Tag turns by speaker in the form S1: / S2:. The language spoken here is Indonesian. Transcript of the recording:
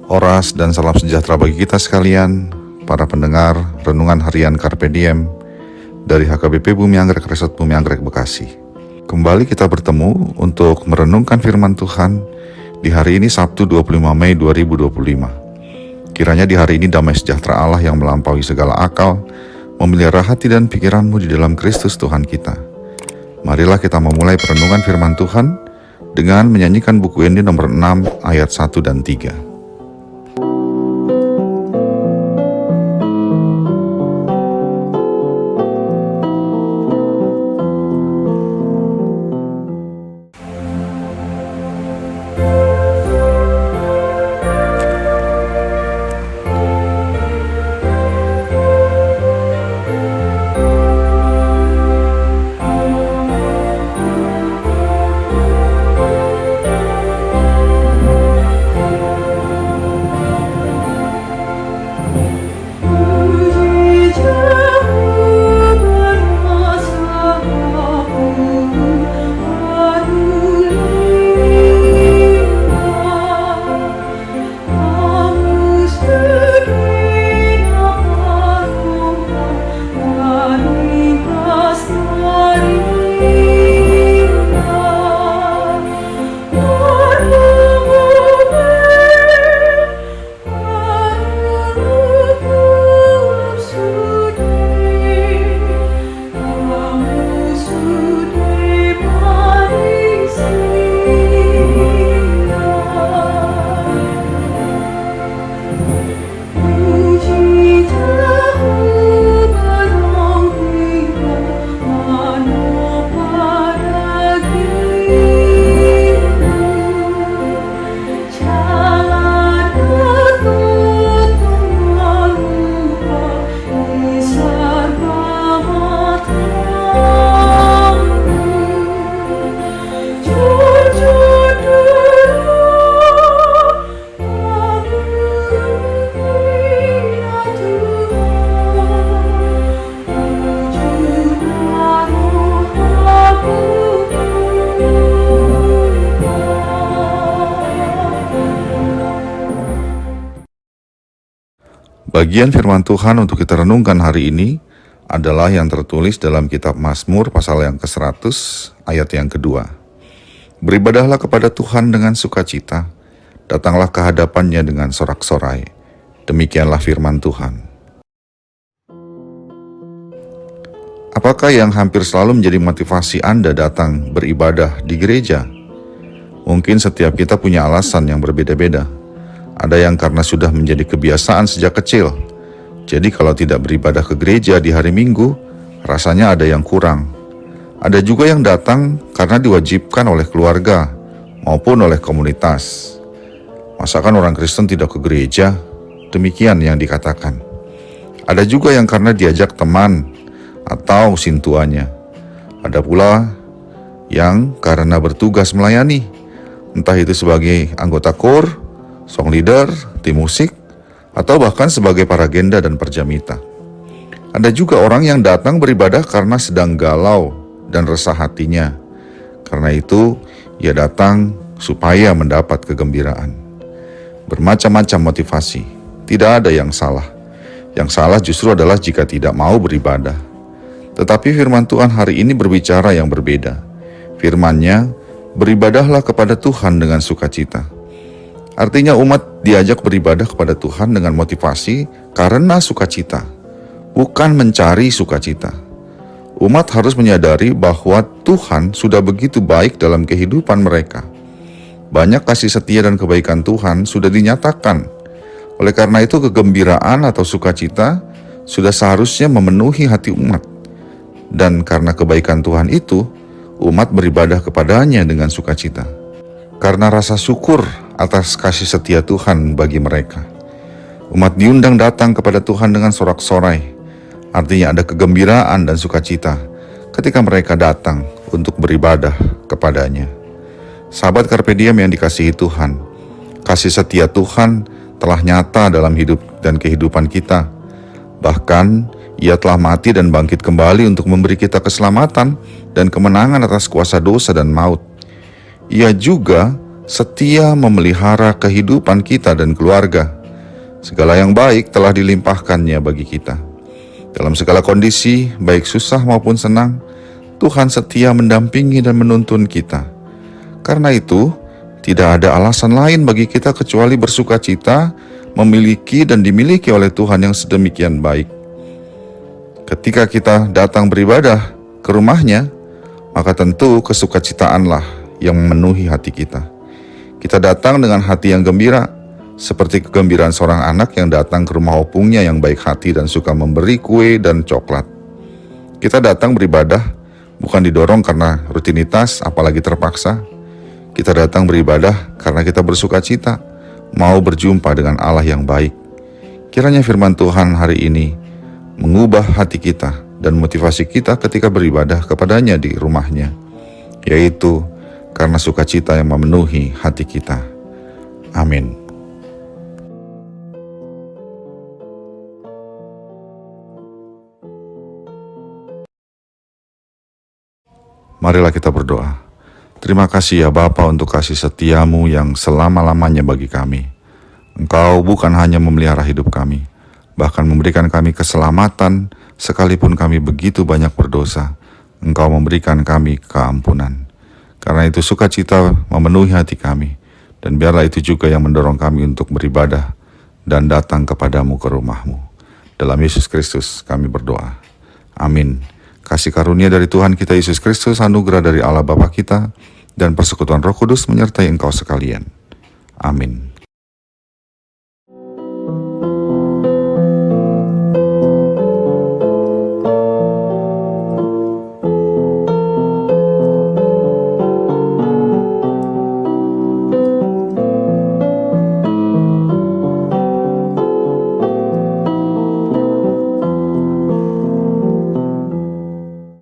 S1: Oras dan salam sejahtera bagi kita sekalian, para pendengar Renungan Harian Carpe Diem dari HKBP Bumi Anggrek Resort Bumi Anggrek Bekasi. Kembali kita bertemu untuk merenungkan firman Tuhan di hari ini Sabtu 25 Mei 2025. Kiranya di hari ini damai sejahtera Allah yang melampaui segala akal memelihara hati dan pikiranmu di dalam Kristus Tuhan kita. Marilah kita memulai perenungan firman Tuhan dengan menyanyikan buku ini nomor 6 ayat 1 dan 3. Bagian firman Tuhan untuk kita renungkan hari ini adalah yang tertulis dalam kitab Mazmur pasal yang ke-100 ayat yang kedua. Beribadahlah kepada Tuhan dengan sukacita, datanglah ke hadapannya dengan sorak-sorai. Demikianlah firman Tuhan. Apakah yang hampir selalu menjadi motivasi Anda datang beribadah di gereja? Mungkin setiap kita punya alasan yang berbeda-beda. Ada yang karena sudah menjadi kebiasaan sejak kecil. Jadi kalau tidak beribadah ke gereja di hari Minggu, rasanya ada yang kurang. Ada juga yang datang karena diwajibkan oleh keluarga maupun oleh komunitas. Masakan orang Kristen tidak ke gereja? Demikian yang dikatakan. Ada juga yang karena diajak teman atau sintuannya. Ada pula yang karena bertugas melayani, entah itu sebagai anggota KOR, song leader, tim musik, atau bahkan sebagai paragenda dan perjamita. Ada juga orang yang datang beribadah karena sedang galau dan resah hatinya. Karena itu, ia datang supaya mendapat kegembiraan. Bermacam-macam motivasi, tidak ada yang salah. Yang salah justru adalah jika tidak mau beribadah. Tetapi firman Tuhan hari ini berbicara yang berbeda. Firman-Nya, beribadahlah kepada Tuhan dengan sukacita. Artinya umat diajak beribadah kepada Tuhan dengan motivasi karena sukacita, bukan mencari sukacita. Umat harus menyadari bahwa Tuhan sudah begitu baik dalam kehidupan mereka. Banyak kasih setia dan kebaikan Tuhan sudah dinyatakan. Oleh karena itu kegembiraan atau sukacita sudah seharusnya memenuhi hati umat. Dan karena kebaikan Tuhan itu, umat beribadah kepadanya dengan sukacita. Karena rasa syukur atas kasih setia Tuhan bagi mereka. Umat diundang datang kepada Tuhan dengan sorak-sorai. Artinya ada kegembiraan dan sukacita ketika mereka datang untuk beribadah kepadanya. Sahabat Carpe Diem yang dikasihi Tuhan, kasih setia Tuhan telah nyata dalam hidup dan kehidupan kita. Bahkan Ia telah mati dan bangkit kembali untuk memberi kita keselamatan dan kemenangan atas kuasa dosa dan maut. Ia juga setia memelihara kehidupan kita dan keluarga. Segala yang baik telah dilimpahkannya bagi kita. Dalam segala kondisi, baik susah maupun senang, Tuhan setia mendampingi dan menuntun kita. Karena itu, tidak ada alasan lain bagi kita kecuali bersuka cita, memiliki dan dimiliki oleh Tuhan yang sedemikian baik. Ketika kita datang beribadah ke rumahnya, maka tentu kesukacitaanlah yang memenuhi hati kita. Kita datang dengan hati yang gembira, seperti kegembiraan seorang anak yang datang ke rumah opungnya yang baik hati dan suka memberi kue dan coklat. Kita datang beribadah bukan didorong karena rutinitas, apalagi terpaksa. Kita datang beribadah karena kita bersuka cita, mau berjumpa dengan Allah yang baik. Kiranya firman Tuhan hari ini mengubah hati kita dan motivasi kita ketika beribadah kepadanya di rumahnya, yaitu karena sukacita yang memenuhi hati kita. Amin. Marilah kita berdoa. Terima kasih ya Bapa untuk kasih setiamu yang selama-lamanya bagi kami. Engkau bukan hanya memelihara hidup kami, bahkan memberikan kami keselamatan sekalipun kami begitu banyak berdosa. Engkau memberikan kami keampunan. Karena itu sukacita memenuhi hati kami, dan biarlah itu juga yang mendorong kami untuk beribadah dan datang kepadamu ke rumahmu. Dalam Yesus Kristus kami berdoa. Amin. Kasih karunia dari Tuhan kita Yesus Kristus, anugerah dari Allah Bapa kita, dan persekutuan Roh Kudus menyertai engkau sekalian. Amin.